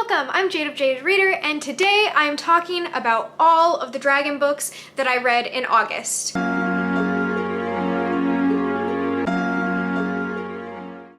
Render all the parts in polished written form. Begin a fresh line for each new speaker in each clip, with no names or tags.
welcome! I'm Jade of Jaded Reader, and today I'm talking about all of the dragon books that I read in August.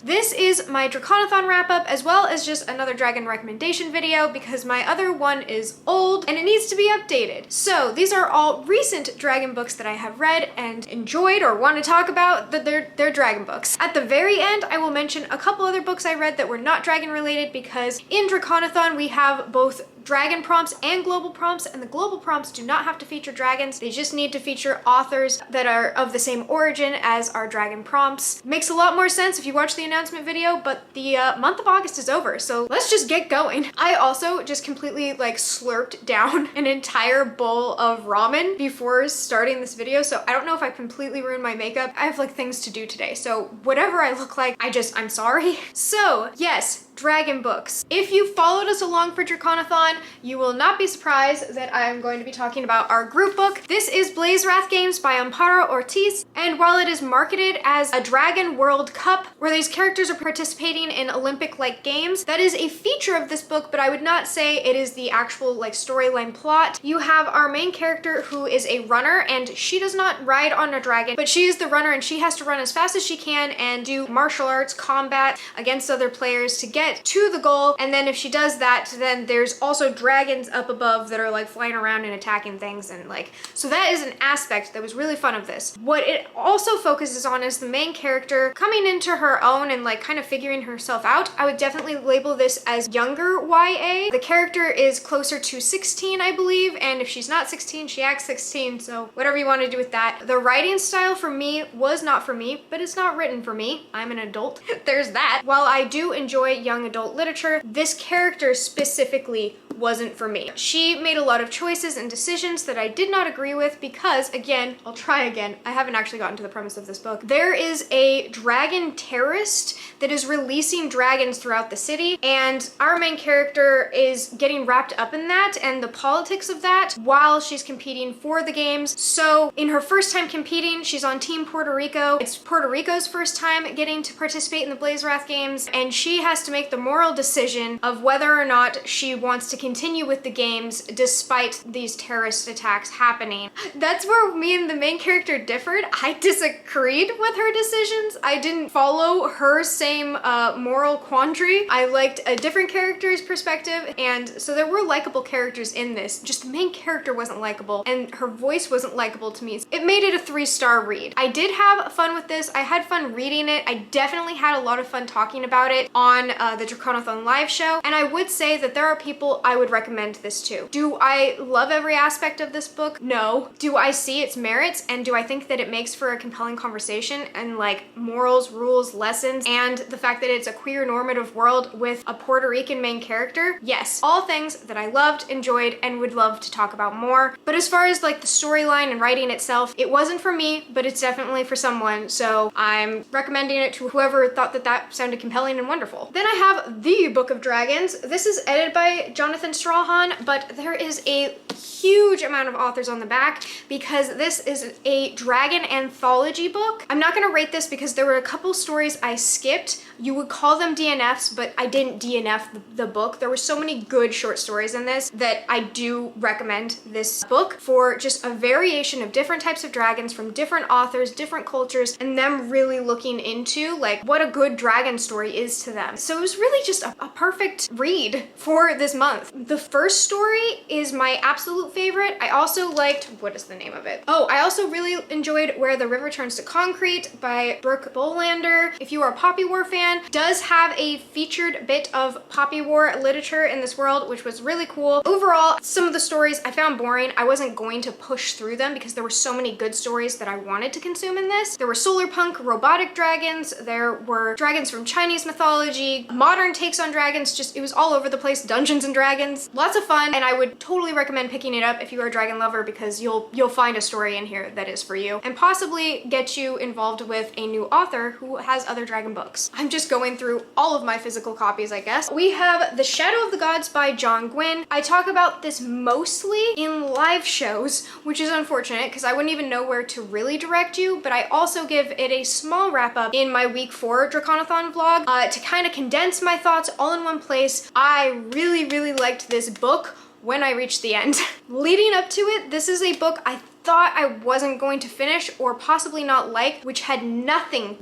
This is my DraconAthon wrap-up, as well as just another dragon recommendation video because my other one is old and it needs to be updated. So these are all recent dragon books that I have read and enjoyed or want to talk about. That they're dragon books. At the very end, I will mention a couple other books I read that were not dragon related because in DraconAthon we have both dragon prompts and global prompts, and the global prompts do not have to feature dragons. They just need to feature authors that are of the same origin as our dragon prompts. Makes a lot more sense if you watch the announcement video, but the month of August is over, so let's just get going. I also just completely slurped down an entire bowl of ramen before starting this video, so I don't know if I completely ruined my makeup. I have things to do today, so whatever I look like, I'm sorry. So yes, dragon books. If you followed us along for DraconAthon, you will not be surprised that I am going to be talking about our group book. This is Blazewrath Games by Amparo Ortiz, and while it is marketed as a Dragon World Cup, where these characters are participating in Olympic-like games, that is a feature of this book, but I would not say it is the actual storyline plot. You have our main character who is a runner, and she does not ride on a dragon, but she is the runner and she has to run as fast as she can and do martial arts combat against other players to get to the goal. And then if she does that, then there's also dragons up above that are flying around and attacking things, and so that is an aspect that was really fun of this. What it also focuses on is the main character coming into her own and kind of figuring herself out. I would definitely label this as younger YA. The character is closer to 16, I believe, and if she's not 16, she acts 16, so whatever you want to do with that. The writing style for me was not for me, but it's not written for me. I'm an adult. There's that. While I do enjoy young adult literature, this character specifically wasn't for me. She made a lot of choices and decisions that I did not agree with because, again, I'll try again. I haven't actually gotten to the premise of this book. There is a dragon terrorist that is releasing dragons throughout the city, and our main character is getting wrapped up in that and the politics of that while she's competing for the games. So in her first time competing, she's on Team Puerto Rico. It's Puerto Rico's first time getting to participate in the Blazewrath Games, and she has to make the moral decision of whether or not she wants to continue with the games despite these terrorist attacks happening. That's where me and the main character differed. I disagreed with her decisions. I didn't follow her same moral quandary. I liked a different character's perspective, and so there were likable characters in this. Just the main character wasn't likable, and her voice wasn't likable to me. It made it a 3-star read. I did have fun with this. I had fun reading it. I definitely had a lot of fun talking about it on the DraconAthon live show, and I would say that there are people I would recommend this to. Do I love every aspect of this book? No. Do I see its merits, and do I think that it makes for a compelling conversation and morals, rules, lessons, and the fact that it's a queer normative world with a Puerto Rican main character? Yes. All things that I loved, enjoyed, and would love to talk about more. But as far as the storyline and writing itself, it wasn't for me, but it's definitely for someone, so I'm recommending it to whoever thought that that sounded compelling and wonderful. Then I have The Book of Dragons. This is edited by Jonathan Strahan, but there is a huge amount of authors on the back because this is a dragon anthology book. I'm not gonna rate this because there were a couple stories I skipped. You would call them DNFs, but I didn't DNF the book. There were so many good short stories in this that I do recommend this book for just a variation of different types of dragons from different authors, different cultures, and them really looking into what a good dragon story is to them. So it was really just a perfect read for this month. The first story is my absolute favorite. I also liked, what is the name of it? Oh, I also really enjoyed Where the River Turns to Concrete by Brooke Bolander. If you are a Poppy War fan, does have a featured bit of Poppy War literature in this world, which was really cool. Overall, some of the stories I found boring. I wasn't going to push through them because there were so many good stories that I wanted to consume in this. There were solar punk robotic dragons, there were dragons from Chinese mythology, modern takes on dragons, just it was all over the place, Dungeons and Dragons, dragons. Lots of fun, and I would totally recommend picking it up if you are a dragon lover, because you'll find a story in here that is for you, and possibly get you involved with a new author who has other dragon books. I'm just going through all of my physical copies, I guess. We have The Shadow of the Gods by John Gwynne. I talk about this mostly in live shows, which is unfortunate because I wouldn't even know where to really direct you, but I also give it a small wrap-up in my week 4 DraconAthon vlog to kind of condense my thoughts all in one place. I really liked this book when I reached the end. Leading up to it, this is a book I thought I wasn't going to finish, or possibly not like, which had nothing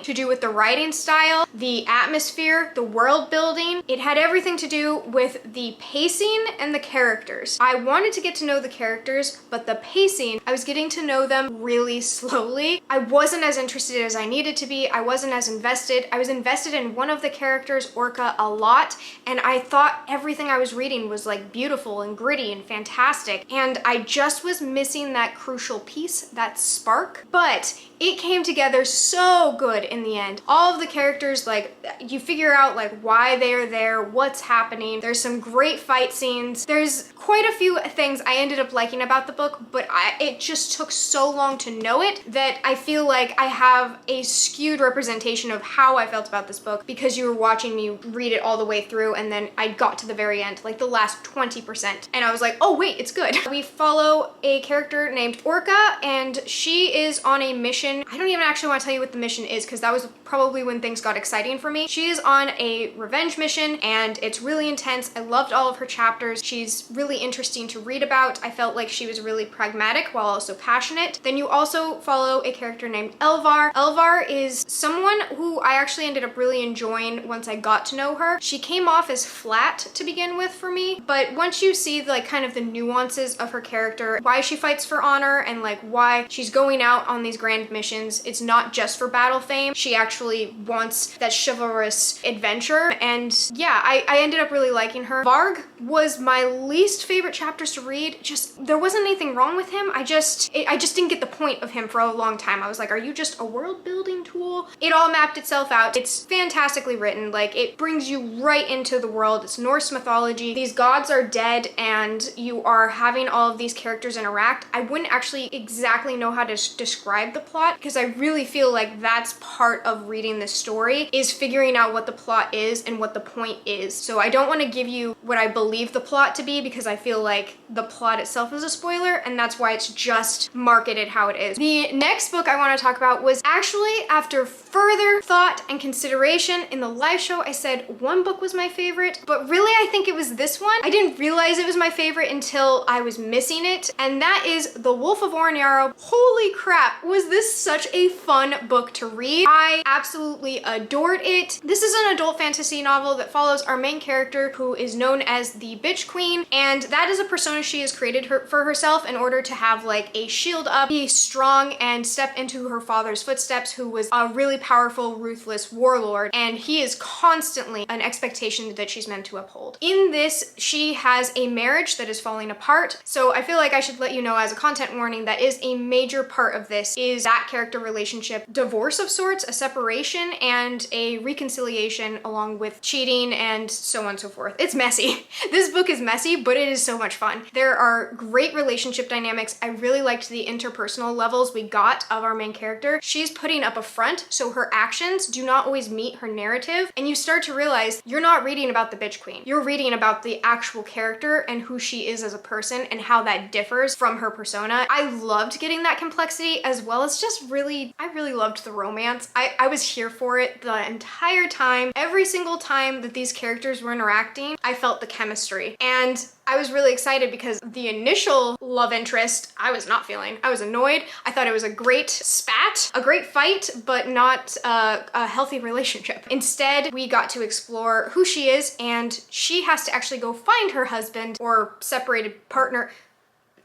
to do with the writing style, the atmosphere, the world building. It had everything to do with the pacing and the characters. I wanted to get to know the characters, but the pacing, I was getting to know them really slowly. I wasn't as interested as I needed to be. I wasn't as invested. I was invested in one of the characters, Orca, a lot, and I thought everything I was reading was like beautiful and gritty and fantastic, and I just was missing that crucial piece, that spark. But it came together so good in the end. All of the characters, like, you figure out like why they are there, what's happening. There's some great fight scenes. There's quite a few things I ended up liking about the book, but it just took so long to know it that I feel like I have a skewed representation of how I felt about this book because you were watching me read it all the way through, and then I got to the very end, like the last 20%, and I was like, oh wait, it's good. We follow a character named Orca, and she is on a mission. I don't even actually want to tell you what the mission is because that was probably when things got exciting for me. She is on a revenge mission, and it's really intense. I loved all of her chapters. She's really interesting to read about. I felt like she was really pragmatic while also passionate. Then you also follow a character named Elvar. Elvar is someone who I actually ended up really enjoying once I got to know her. She came off as flat to begin with for me, but once you see like kind of the nuances of her character, why she fights for honor, and like why she's going out on these grand missions, it's not just for battle fame. She actually wants that chivalrous adventure, and yeah, I ended up really liking her. Varg was my least favorite chapters to read. Just, there wasn't anything wrong with him. I just didn't get the point of him for a long time. I was like, are you just a world building tool? It all mapped itself out. It's fantastically written. Like, it brings you right into the world. It's Norse mythology. These gods are dead, and you are having all of these characters interact. I wouldn't actually exactly know how to describe the plot, because I really feel like that's part of reading this story, is figuring out what the plot is and what the point is. So I don't want to give you what I believe the plot to be, because I feel like the plot itself is a spoiler, and that's why it's just marketed how it is. The next book I want to talk about was actually, after further thought and consideration in the live show, I said one book was my favorite, but really I think it was this one. I didn't realize it was my favorite until I was missing it, and that is The Wolf of Oronaro. Holy crap, was this such a fun book to read. I absolutely adored it. This is an adult fantasy novel that follows our main character, who is known as the Bitch Queen, and that is a persona she has created for herself in order to have like a shield up, be strong, and step into her father's footsteps, who was a really powerful, ruthless warlord, and he is constantly an expectation that she's meant to uphold. In this, she has a marriage that is falling apart, so I feel like I should let you know as a content warning that is a major part of this, is that character relationship divorce of sorts, a separation, and a reconciliation, along with cheating and so on and so forth. It's messy. This book is messy, but it is so much fun. There are great relationship dynamics. I really liked the interpersonal levels we got of our main character. She's putting up a front, so her actions do not always meet her narrative, and you start to realize you're not reading about the Bitch Queen. You're reading about the actual character and who she is as a person and how that differs from her persona. I loved getting that complexity, as well as just I really loved the romance. I was here for it the entire time. Every single time that these characters were interacting, I felt the chemistry. And I was really excited because the initial love interest, I was not feeling. I was annoyed. I thought it was a great spat, a great fight, but not a healthy relationship. Instead, we got to explore who she is, and she has to actually go find her husband or separated partner.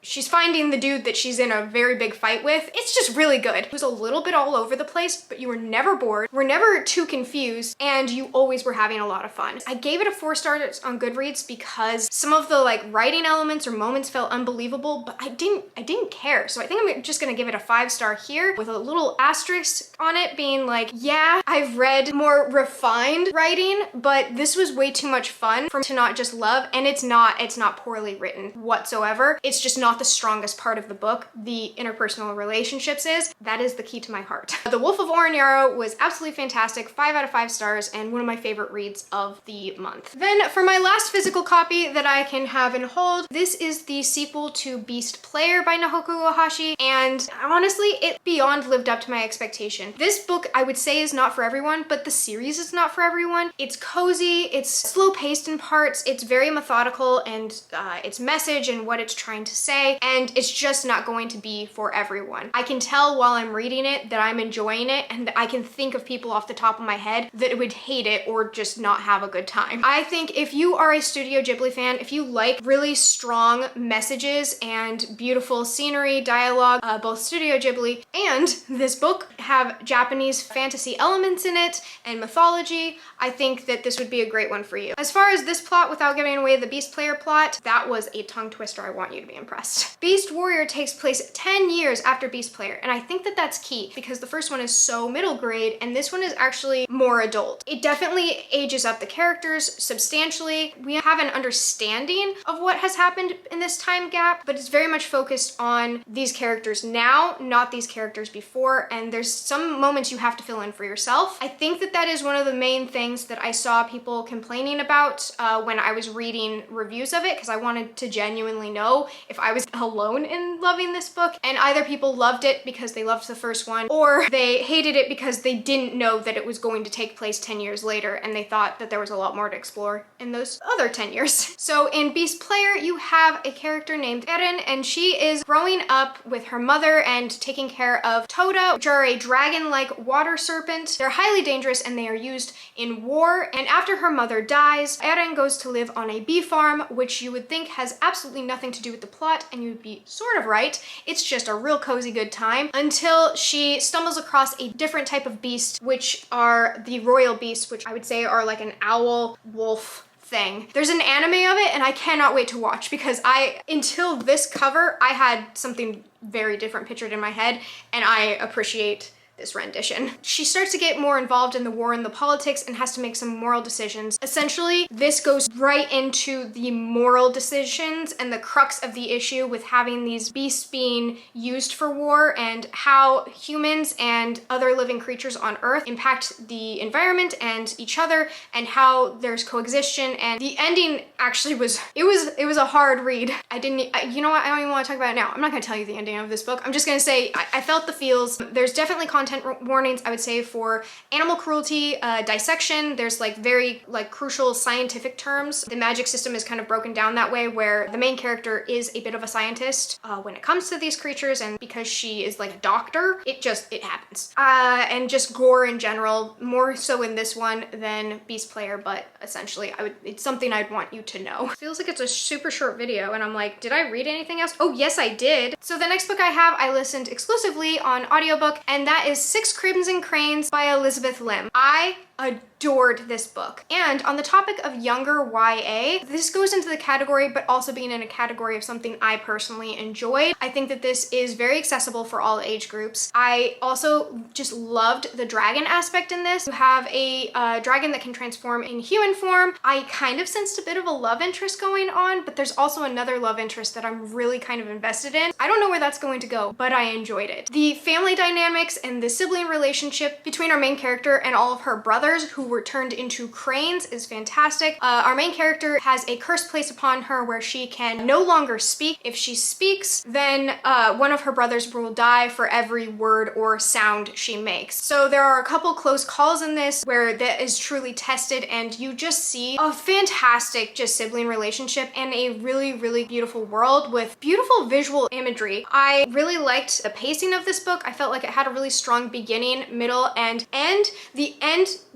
she's finding the dude that she's in a very big fight with. It's just really good. It was a little bit all over the place, but you were never bored, were never too confused, and you always were having a lot of fun. I gave it a 4 stars on Goodreads because some of the like writing elements or moments felt unbelievable, but I didn't care. So I think I'm just gonna give it a 5 star here with a little asterisk on it being like, yeah, I've read more refined writing, but this was way too much fun for me to not just love, and it's not poorly written whatsoever. It's just not the strongest part of the book. The interpersonal relationships is. That is the key to my heart. The Wolf of Oronaro was absolutely fantastic, 5 out of 5 stars, and one of my favorite reads of the month. Then for my last physical copy that I can have and hold, this is the sequel to Beast Player by Nahoku Ohashi, and honestly, it beyond lived up to my expectation. This book I would say is not for everyone, but the series is not for everyone. It's cozy, it's slow paced in parts, it's very methodical and its message and what it's trying to say, and it's just not going to be for everyone. I can tell while I'm reading it that I'm enjoying it, and that I can think of people off the top of my head that would hate it or just not have a good time. I think if you are a Studio Ghibli fan, if you like really strong messages and beautiful scenery, dialogue, both Studio Ghibli and this book have Japanese fantasy elements in it and mythology, I think that this would be a great one for you. As far as this plot, without giving away the Beast Player plot, that was a tongue twister. I want you to be impressed. Beast Warrior takes place 10 years after Beast Player, and I think that that's key because the first one is so middle grade and this one is actually more adult. It definitely ages up the characters substantially. We have an understanding of what has happened in this time gap, but it's very much focused on these characters now, not these characters before, and there's some moments you have to fill in for yourself. I think that that is one of the main things that I saw people complaining about when I was reading reviews of it, because I wanted to genuinely know if I was alone in loving this book, and either people loved it because they loved the first one, or they hated it because they didn't know that it was going to take place 10 years later, and they thought that there was a lot more to explore in those other 10 years. So in Beast Player, you have a character named Oren, and she is growing up with her mother and taking care of Toda, which are a dragon-like water serpent. They're highly dangerous and they are used in war, and after her mother dies, Oren goes to live on a bee farm, which you would think has absolutely nothing to do with the plot, and you'd be sort of right. It's just a real cozy good time until she stumbles across a different type of beast, which are the royal beasts, which I would say are like an owl wolf thing. There's an anime of it and I cannot wait to watch because until this cover, I had something very different pictured in my head, and I appreciate this rendition. She starts to get more involved in the war and the politics and has to make some moral decisions. Essentially, this goes right into the moral decisions and the crux of the issue with having these beasts being used for war and how humans and other living creatures on Earth impact the environment and each other, and how there's coexistence. And the ending actually was a hard read. You know what, I don't even want to talk about it now. I'm not gonna tell you the ending of this book. I'm just gonna say I felt the feels. There's definitely content warnings, I would say, for animal cruelty, dissection. There's like very crucial scientific terms. The magic system is kind of broken down that way, where the main character is a bit of a scientist when it comes to these creatures, and because she is like a doctor, it happens. And just gore in general, more so in this one than Beast Player, but essentially it's something I'd want you to know. It feels like it's a super short video and I'm like, did I read anything else? Oh yes, I did. So the next book I listened exclusively on audiobook, and that is Six Crimson Cranes by Elizabeth Lim. I adored this book. And on the topic of younger YA, this goes into the category, but also being in a category of something I personally enjoyed. I think that this is very accessible for all age groups. I also just loved the dragon aspect in this. You have a dragon that can transform in human form. I kind of sensed a bit of a love interest going on, but there's also another love interest that I'm really kind of invested in. I don't know where that's going to go, but I enjoyed it. The family dynamics and the sibling relationship between our main character and all of her brothers who were turned into cranes is fantastic. Our main character has a curse placed upon her where she can no longer speak. If she speaks, then one of her brothers will die for every word or sound she makes. So there are a couple close calls in this where that is truly tested, and you just see a fantastic just sibling relationship and a really, really beautiful world with beautiful visual imagery. I really liked the pacing of this book. I felt like it had a really strong beginning, middle, and end. The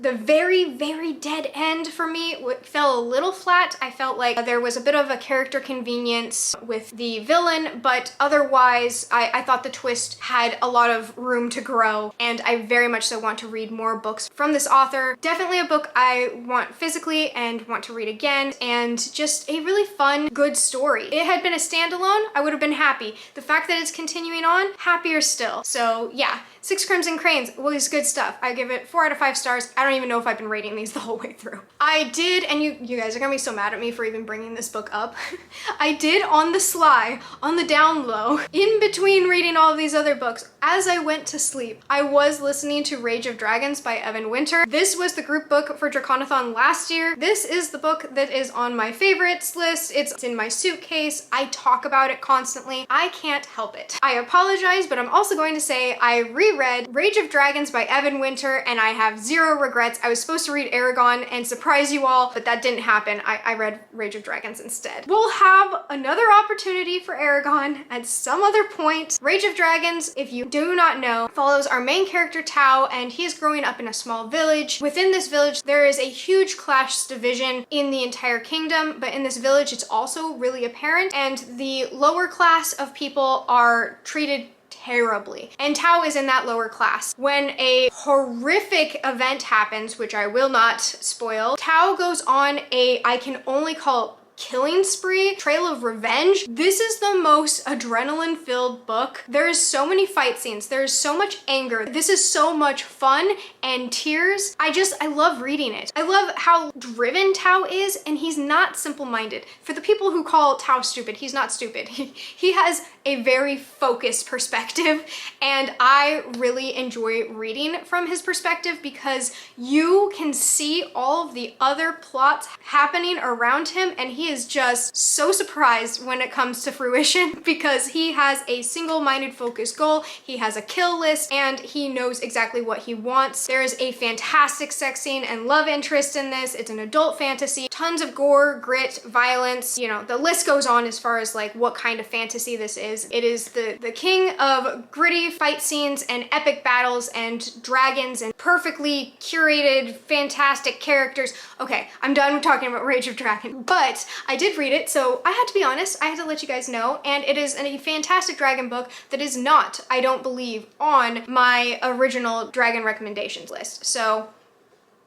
The very, very dead end for me fell a little flat. I felt like there was a bit of a character convenience with the villain, but otherwise I thought the twist had a lot of room to grow, and I very much so want to read more books from this author. Definitely a book I want physically and want to read again, and just a really fun, good story. If it had been a standalone, I would have been happy. The fact that it's continuing on, happier still. So yeah, Six Crimson Cranes was good stuff. I give it 4 out of 5 stars. I don't even know if I've been rating these the whole way through. I did, and you guys are gonna be so mad at me for even bringing this book up. I did on the sly, on the down low, in between reading all of these other books, as I went to sleep, I was listening to Rage of Dragons by Evan Winter. This was the group book for DraconAthon last year. This is the book that is on my favorites list. It's in my suitcase. I talk about it constantly. I can't help it. I apologize, but I'm also going to say I reread Rage of Dragons by Evan Winter, and I have zero regrets. I was supposed to read Aragon and surprise you all, but that didn't happen. I read Rage of Dragons instead. We'll have another opportunity for Aragon at some other point. Rage of Dragons, if you do not know, follows our main character Tao, and he is growing up in a small village. Within this village, there is a huge class division in the entire kingdom, but in this village, it's also really apparent, and the lower class of people are treated terribly. And Tao is in that lower class. When a horrific event happens, which I will not spoil, Tao goes on a, I can only call it killing spree, trail of revenge. This is the most adrenaline-filled book. There's so many fight scenes. There's so much anger. This is so much fun and tears. I love reading it. I love how driven Tao is, and he's not simple-minded. For the people who call Tao stupid, he's not stupid. He has a very focused perspective, and I really enjoy reading from his perspective because you can see all of the other plots happening around him, and he is just so surprised when it comes to fruition because he has a single-minded focused goal, he has a kill list, and he knows exactly what he wants. There is a fantastic sex scene and love interest in this. It's an adult fantasy, tons of gore, grit, violence, you know, the list goes on as far as like what kind of fantasy this is. It is the king of gritty fight scenes and epic battles and dragons and perfectly curated, fantastic characters. Okay, I'm done talking about Rage of Dragon, but I did read it, so I had to be honest. I had to let you guys know, and it is a fantastic dragon book that is not, I don't believe, on my original dragon recommendations list. So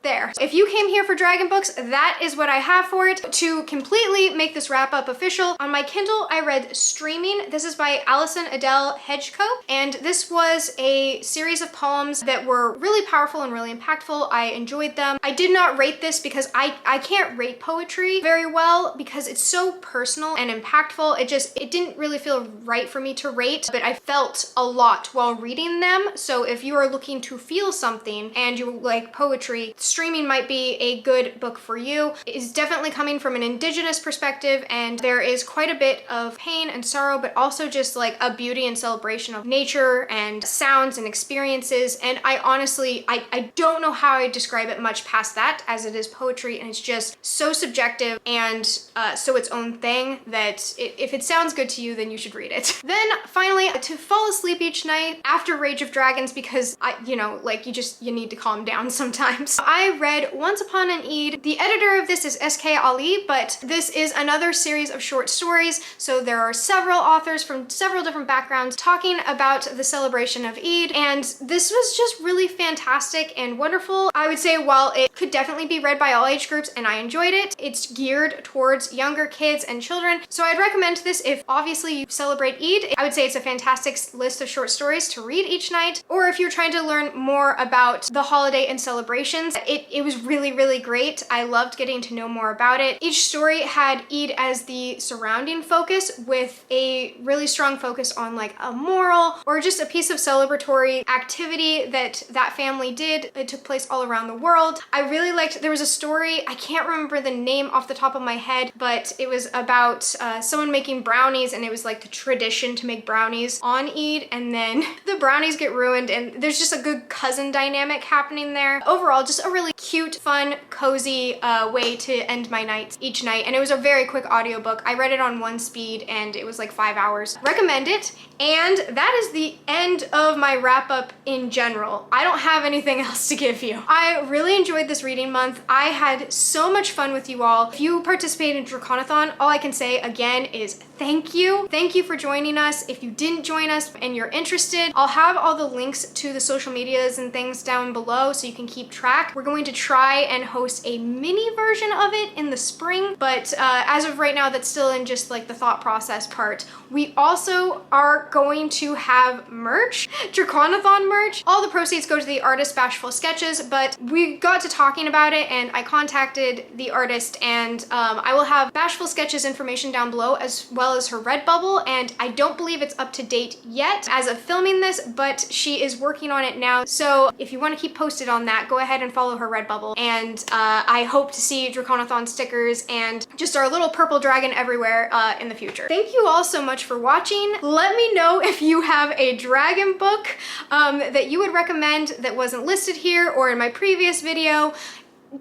there. If you came here for dragon books, that is what I have for it. To completely make this wrap up official, on my Kindle, I read Streaming. This is by Alison Adele Hedgecoe, and this was a series of poems that were really powerful and really impactful. I enjoyed them. I did not rate this because I can't rate poetry very well because it's so personal and impactful. It didn't really feel right for me to rate, but I felt a lot while reading them. So if you are looking to feel something and you like poetry, Streaming might be a good book for you. It is definitely coming from an indigenous perspective, and there is quite a bit of pain and sorrow, but also just like a beauty and celebration of nature and sounds and experiences. And I honestly, I don't know how I describe it much past that, as it is poetry and it's just so subjective and so its own thing that if it sounds good to you, then you should read it. Then finally, to fall asleep each night after Rage of Dragons, because you need to calm down sometimes. I read Once Upon an Eid. The editor of this is S.K. Ali, but this is another series of short stories. So there are several authors from several different backgrounds talking about the celebration of Eid, and this was just really fantastic and wonderful. I would say while it could definitely be read by all age groups and I enjoyed it, it's geared towards younger kids and children. So I'd recommend this if obviously you celebrate Eid. I would say it's a fantastic list of short stories to read each night, or if you're trying to learn more about the holiday and celebrations, it was really, really great. I loved getting to know more about it. Each story had Eid as the surrounding focus, with a really strong focus on like a moral or just a piece of celebratory activity that family did. It took place all around the world. I really liked, there was a story, I can't remember the name off the top of my head, but it was about someone making brownies, and it was like the tradition to make brownies on Eid, and then the brownies get ruined, and there's just a good cousin dynamic happening there. Overall, just a really really cute, fun, cozy way to end my nights each night, and it was a very quick audiobook. I read it on one speed and it was like 5 hours. Recommend it. And that is the end of my wrap up in general. I don't have anything else to give you. I really enjoyed this reading month. I had so much fun with you all. If you participated in DraconAthon, all I can say again is thank you. Thank you for joining us. If you didn't join us and you're interested, I'll have all the links to the social medias and things down below so you can keep track. We're going to try and host a mini version of it in the spring, but as of right now, that's still in just like the thought process part. We also are going to have merch, DraconAthon merch. All the proceeds go to the artist Bashful Sketches, but we got to talking about it and I contacted the artist, and I will have Bashful Sketches information down below as well as her Redbubble, and I don't believe it's up to date yet as of filming this, but she is working on it now. So if you want to keep posted on that, go ahead and follow her Redbubble, and I hope to see DraconAthon stickers and just our little purple dragon everywhere in the future. Thank you all so much for watching. Let me know if you have a dragon book that you would recommend that wasn't listed here or in my previous video.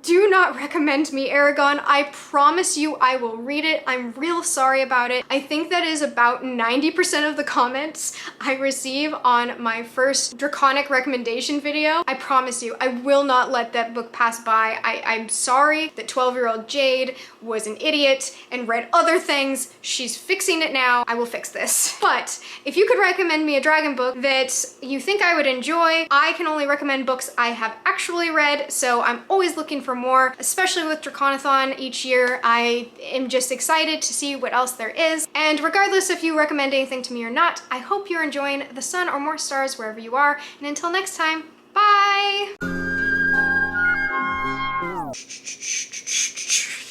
Do not recommend me Aragon. I promise you I will read it. I'm real sorry about it. I think that is about 90% of the comments I receive on my first draconic recommendation video. I promise you, I will not let that book pass by. I'm sorry that 12-year-old Jade was an idiot and read other things. She's fixing it now. I will fix this. But if you could recommend me a dragon book that you think I would enjoy, I can only recommend books I have actually read, so I'm always looking for more, especially with DraconAthon each year. I am just excited to see what else there is. And regardless if you recommend anything to me or not, I hope you're enjoying the sun or more stars wherever you are. And until next time, bye!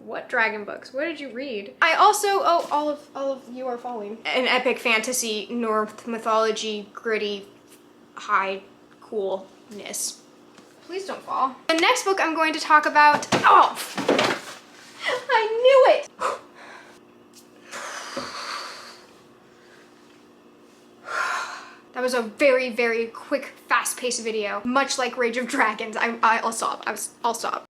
What dragon books? What did you read? I also, oh, all of you are falling. An epic fantasy, North mythology, gritty, high coolness. Please don't fall. The next book I'm going to talk about, oh, I knew it. That was a very, very quick, fast-paced video, much like Rage of Dragons. I'll stop. I'll stop.